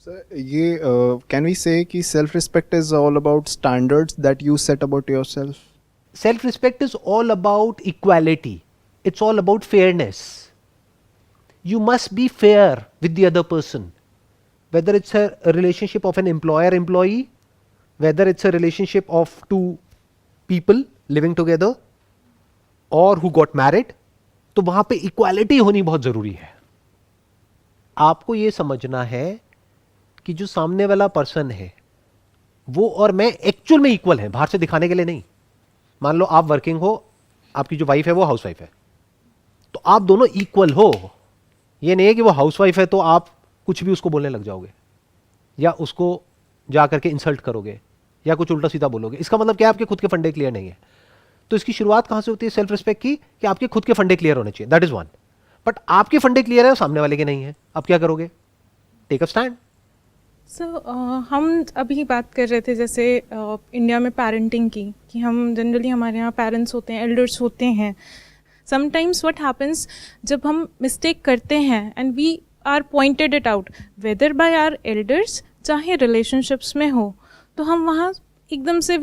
ये can we say कि self respect is all about standards that you set about yourself? Self respect is all about equality. It's all about fairness. You must be fair with the other person. Whether it's a relationship of an employer employee, whether it's a relationship of two people living together or who got married, तो वहां पे equality होनी बहुत जरूरी है. आपको यह समझना है कि जो सामने वाला पर्सन है वो और मैं एक्चुअल में इक्वल है, बाहर से दिखाने के लिए नहीं. मान लो आप वर्किंग हो, आपकी जो वाइफ है वो हाउसवाइफ है, तो आप दोनों इक्वल हो. ये नहीं है कि वो हाउसवाइफ है तो आप कुछ भी उसको बोलने लग जाओगे या उसको जा करके इंसल्ट करोगे या कुछ उल्टा सीधा बोलोगे. इसका मतलब क्या है? आपके खुद के फंडे क्लियर नहीं है. तो इसकी शुरुआत कहां से होती है सेल्फ रिस्पेक्ट की? कि आपके खुद के फंडे क्लियर होने चाहिए. That is one. बट आपके फंडे क्लियर है, सामने वाले के नहीं है. अब क्या करोगे? Take a stand. हम अभी बात कर रहे थे जैसे इंडिया में पेरेंटिंग की, कि हम जनरली हमारे यहाँ पेरेंट्स होते हैं, एल्डर्स होते हैं. समटाइम्स व्हाट हैपन्स, जब हम मिस्टेक करते हैं and we are pointed it out whether by our elders, चाहे रिलेशनशिप्स में हो, तो हम वहाँ एकदम से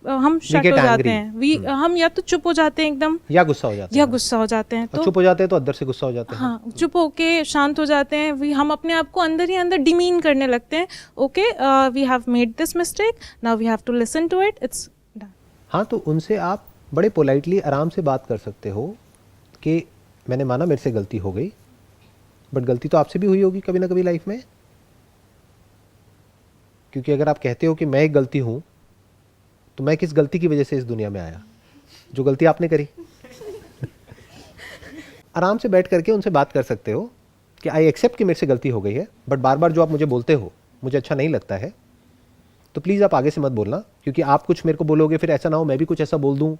हम शट हो जाते हैं. हम या तो चुप हो जाते हैं एकदम, या गुस्सा हो जाते हैं. तो चुप हो जाते हैं तो अंदर से गुस्सा हो जाते हैं. हाँ, चुप होके शांत हो जाते हैं. हम अपने आप को अंदर ही अंदर डिमीन करने लगते हैं. Okay, we have made this mistake, now we have to listen to it, it's done. हाँ, तो उनसे आप बड़े पोलाइटली आराम से बात कर सकते हो कि मैंने माना मेरे से गलती हो गई, बट गलती तो आपसे भी हुई होगी कभी ना कभी लाइफ में. क्योंकि अगर आप कहते हो कि मैं एक गलती हूं, तो मैं किस गलती की वजह से इस दुनिया में आया? जो गलती आपने करी. आराम से बैठ करके उनसे बात कर सकते हो कि आई एक्सेप्ट कि मेरे से गलती हो गई है, बट बार बार जो आप मुझे बोलते हो मुझे अच्छा नहीं लगता है, तो प्लीज़ आप आगे से मत बोलना. क्योंकि आप कुछ मेरे को बोलोगे, फिर ऐसा ना हो मैं भी कुछ ऐसा बोल दूं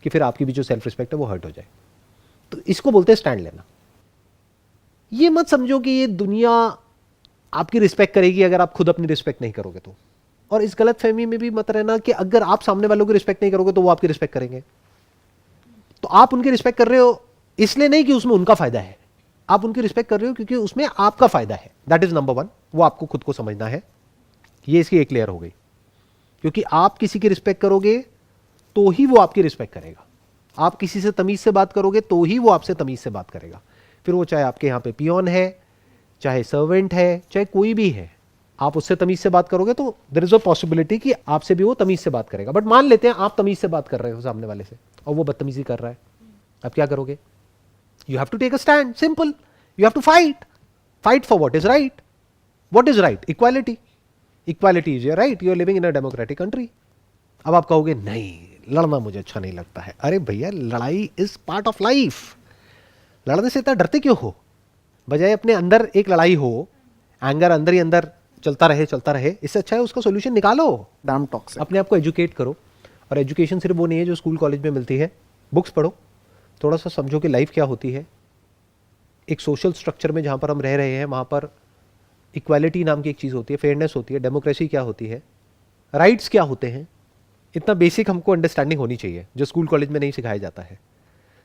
कि फिर आपकी भी जो सेल्फ रिस्पेक्ट है वो हर्ट हो जाए. तो इसको बोलते हैं स्टैंड लेना. ये मत समझो कि ये दुनिया आपकी रिस्पेक्ट करेगी अगर आप खुद अपनी रिस्पेक्ट नहीं करोगे तो. और इस गलत फहमी में भी मत रहना कि अगर आप सामने वालों की रिस्पेक्ट नहीं करोगे तो वो आपकी रिस्पेक्ट करेंगे. तो आप उनकी रिस्पेक्ट कर रहे हो इसलिए नहीं कि उसमें उनका फायदा है, आप उनकी रिस्पेक्ट कर रहे हो क्योंकि उसमें आपका फायदा है. That is number one. वो आपको खुद को समझना है. ये इसकी एक लेयर हो गई. क्योंकि आप किसी की रिस्पेक्ट करोगे तो ही वो आपकी रिस्पेक्ट करेगा. आप किसी से तमीज से बात करोगे तो ही वो आपसे तमीज से बात करेगा. फिर वो चाहे आपके यहां पे पियोन है, चाहे सर्वेंट है, चाहे कोई भी है, आप उससे तमीज से बात करोगे तो देयर इज अ पॉसिबिलिटी कि आपसे भी वो तमीज से बात करेगा. बट मान लेते हैं आप तमीज से बात कर रहे हो सामने वाले से और वो बदतमीजी कर रहा है, अब क्या करोगे? You have to take a stand. Simple. You have to fight for what is right. What is right? Equality. Equality is your right. You are living in a democratic country. अब आप कहोगे नहीं, लड़ना मुझे अच्छा नहीं लगता है. अरे भैया, लड़ाई इज पार्ट ऑफ लाइफ. लड़ने से इतना डरते क्यों हो? बजाय अपने अंदर एक लड़ाई हो, एंगर अंदर ही अंदर चलता रहे, इससे अच्छा है उसका सोल्यूशन निकालो. Damn toxic. अपने आप को एजुकेट करो. और एजुकेशन सिर्फ वो नहीं है जो स्कूल कॉलेज में मिलती है. बुक्स पढ़ो, थोड़ा सा समझो कि लाइफ क्या होती है. एक सोशल स्ट्रक्चर में जहाँ पर हम रह रहे हैं वहाँ पर इक्वालिटी नाम की एक चीज़ होती है, फेयरनेस होती है, डेमोक्रेसी क्या होती है, राइट्स क्या होते हैं. इतना बेसिक हमको अंडरस्टैंडिंग होनी चाहिए जो स्कूल कॉलेज में नहीं सिखाया जाता है.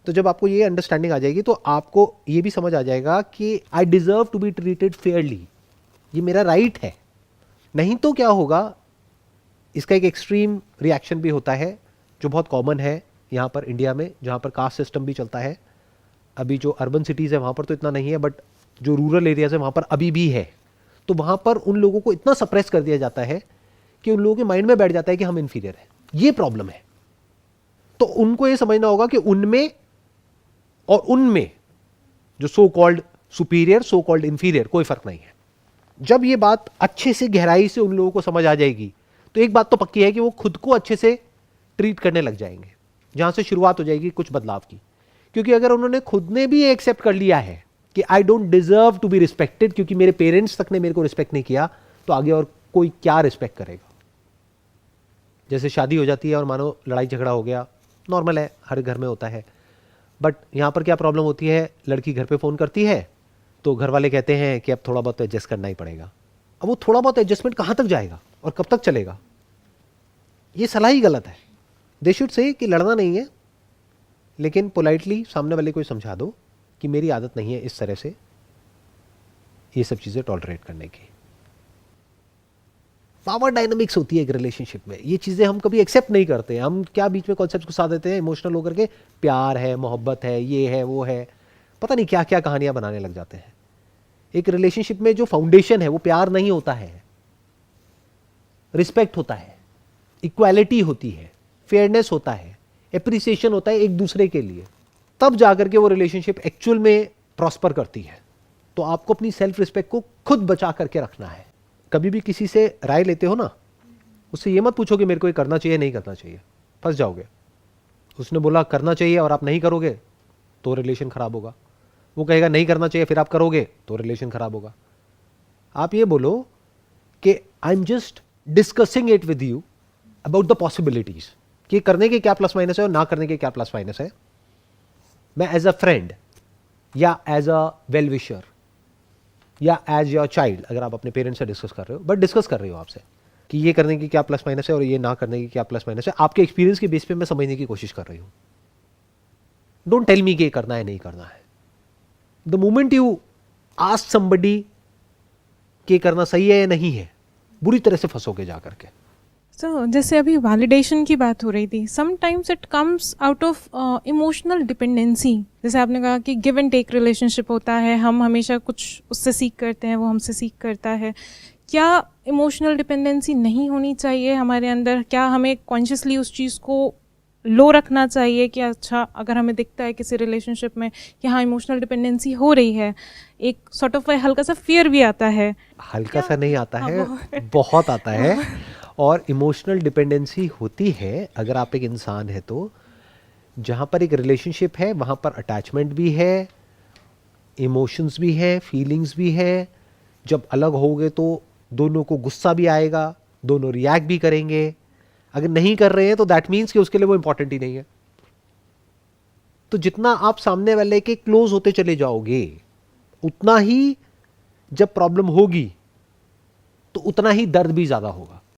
तो जब आपको ये अंडरस्टैंडिंग आ जाएगी तो आपको ये भी समझ आ जाएगा कि I deserve to be treated fairly. ये मेरा राइट है. नहीं तो क्या होगा? इसका एक एक्सट्रीम रिएक्शन भी होता है जो बहुत कॉमन है यहाँ पर इंडिया में, जहाँ पर कास्ट सिस्टम भी चलता है. अभी जो अर्बन सिटीज़ है वहाँ पर तो इतना नहीं है, बट जो रूरल एरियाज है वहाँ पर अभी भी है. तो वहाँ पर उन लोगों को इतना सप्रेस कर दिया जाता है कि उन लोगों के माइंड में बैठ जाता है कि हम इन्फीरियर हैं. ये प्रॉब्लम है. तो उनको ये समझना होगा कि उनमें और उनमें जो so called superior, so called inferior, कोई फर्क नहीं है. जब ये बात अच्छे से गहराई से उन लोगों को समझ आ जाएगी तो एक बात तो पक्की है कि वो खुद को अच्छे से ट्रीट करने लग जाएंगे. जहां से शुरुआत हो जाएगी कुछ बदलाव की. क्योंकि अगर उन्होंने खुद ने भी एक्सेप्ट कर लिया है कि I don't deserve to be respected क्योंकि मेरे पेरेंट्स तक ने मेरे को रिस्पेक्ट नहीं किया, तो आगे और कोई क्या रिस्पेक्ट करेगा? जैसे शादी हो जाती है और मानो लड़ाई झगड़ा हो गया, नॉर्मल है, हर घर में होता है. बट यहां पर क्या प्रॉब्लम होती है? लड़की घर पे फोन करती है तो घर वाले कहते हैं कि अब थोड़ा बहुत एडजस्ट करना ही पड़ेगा. अब वो थोड़ा बहुत एडजस्टमेंट कहां तक जाएगा और कब तक चलेगा? ये सलाह ही गलत है. दे शुड से कि लड़ना नहीं है, लेकिन पोलाइटली सामने वाले को समझा दो कि मेरी आदत नहीं है इस तरह से ये सब चीज़ें टॉलरेट करने की. पावर डायनामिक्स होती है एक रिलेशनशिप में, ये चीज़ें हम कभी एक्सेप्ट नहीं करते। हम क्या बीच में कॉन्सेप्ट घुसा देते हैं इमोशनल होकर के, प्यार है, मोहब्बत है, ये है, वो है, पता नहीं क्या क्या कहानियां बनाने लग जाते हैं। एक रिलेशनशिप में जो फाउंडेशन है वो प्यार नहीं होता है, रिस्पेक्ट होता है, इक्वालिटी होती है, फेयरनेस होता है, एप्रिसिएशन होता है एक दूसरे के लिए, तब जाकर के वो रिलेशनशिप एक्चुअल में प्रॉस्पर करती है। तो आपको अपनी सेल्फ रिस्पेक्ट को खुद बचा करके रखना है। कभी भी किसी से राय लेते हो ना, उससे ये मत पूछो कि मेरे को ये करना चाहिए नहीं करना चाहिए, फंस जाओगे। उसने बोला करना चाहिए और आप नहीं करोगे तो रिलेशन खराब होगा, वो कहेगा नहीं करना चाहिए फिर आप करोगे तो रिलेशन खराब होगा। आप ये बोलो कि I am just discussing it with you about the possibilities, कि करने के क्या प्लस माइनस है और ना करने के क्या प्लस माइनस है। मैं एज अ फ्रेंड या एज अ वेल विशर या एज योर चाइल्ड, अगर आप अपने पेरेंट्स से डिस्कस कर रहे हो, बट डिस्कस कर रहे हो आपसे कि ये करने की क्या प्लस माइनस है और ये ना करने की क्या प्लस माइनस है, आपके एक्सपीरियंस के बेस पे मैं समझने की कोशिश कर रही हूं। डोंट टेल मी कि ये करना है नहीं करना है। The moment you ask somebody कि करना सही है या नहीं है, बुरी तरह से फंसोगे जाकर के। तो जैसे अभी वैलिडेशन की बात हो रही थी, sometimes it comes out of emotional dependency. जैसे आपने कहा कि गिव एंड टेक रिलेशनशिप होता है, हम हमेशा कुछ उससे सीख करते हैं, वो हमसे सीख करता है। क्या इमोशनल डिपेंडेंसी नहीं होनी चाहिए हमारे अंदर? क्या हमें कॉन्शियसली उस चीज़ को लो रखना चाहिए कि अच्छा अगर हमें दिखता है किसी रिलेशनशिप में कि हाँ इमोशनल डिपेंडेंसी हो रही है, एक सॉर्ट ऑफ हल्का सा फियर भी आता है। हल्का सा नहीं आता है, बहुत आता है। और इमोशनल डिपेंडेंसी होती है अगर आप एक इंसान है तो, जहाँ पर एक रिलेशनशिप है वहाँ पर अटैचमेंट भी है, इमोशंस भी है, फीलिंग्स भी है। जब अलग होगे तो दोनों को गुस्सा भी आएगा, दोनों रिएक्ट भी करेंगे। अगर नहीं कर रहे हैं तो दैट मीन्स कि उसके लिए वो इंपॉर्टेंट ही नहीं है। तो जितना आप सामने वाले के क्लोज होते चले जाओगे, उतना ही जब प्रॉब्लम होगी तो उतना ही दर्द भी ज्यादा होगा।